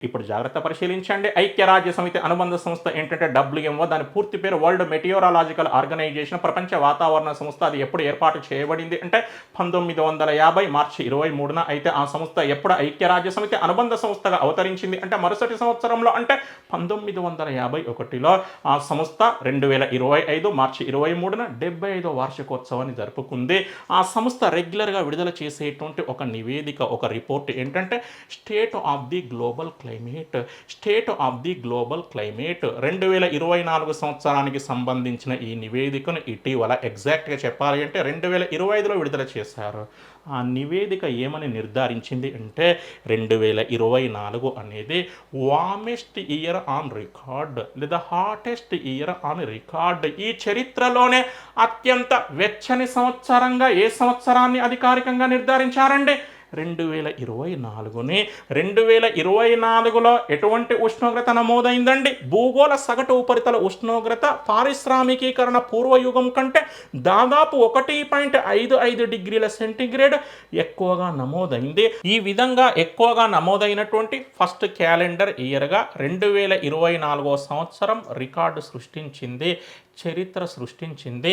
ఇప్పుడు జాగ్రత్త పరిశీలించండి. ఐక్యరాజ్య సమితి అనుబంధ సంస్థ ఏంటంటే WMO, దాని పూర్తి పేరు వరల్డ్ మెటియోరాలజికల్ ఆర్గనైజేషన్, ప్రపంచ వాతావరణ సంస్థ. అది ఎప్పుడు ఏర్పాటు చేయబడింది అంటే 1950 మార్చి 23న. అయితే ఆ సంస్థ ఎప్పుడు ఐక్యరాజ్య సమితి అనుబంధ సంస్థగా అవతరించింది అంటే మరుసటి సంవత్సరంలో, అంటే 1951లో. ఆ సంస్థ 2025 మార్చి 23న 75వ వార్షికోత్సవాన్ని జరుపుకుంది. ఆ సంస్థ రెగ్యులర్గా విడుదల చేసేటువంటి ఒక నివేదిక, ఒక రిపోర్ట్ ఏంటంటే state of the global climate 2024 సంవత్సరానికి సంబంధించిన ఈ నివేదికను ఇటీవల, ఎగ్జాక్ట్గా చెప్పాలి అంటే 2025లో విడుదల చేశారు. ఆ నివేదిక ఏమని నిర్ధారించింది అంటే 2024 అనేది వార్మెస్ట్ ఇయర్ ఆన్ రికార్డ్ లేదా హాటెస్ట్ ఇయర్ ఆన్ రికార్డ్. ఈ చరిత్రలోనే అత్యంత వెచ్చని సంవత్సరంగా ఏ సంవత్సరాన్ని అధికారికంగా నిర్ధారించారండి? 2024ని. 2024లో ఎటువంటి ఉష్ణోగ్రత నమోదైందండి? భూగోళ సగటు ఉపరితల ఉష్ణోగ్రత పారిశ్రామికీకరణ పూర్వయుగం కంటే దాదాపు 1.55 డిగ్రీల సెంటీగ్రేడ్ ఎక్కువగా నమోదైంది. ఈ విధంగా ఎక్కువగా నమోదైనటువంటి ఫస్ట్ క్యాలెండర్ ఇయర్గా 2024 సంవత్సరం రికార్డు సృష్టించింది, చరిత్ర సృష్టించింది.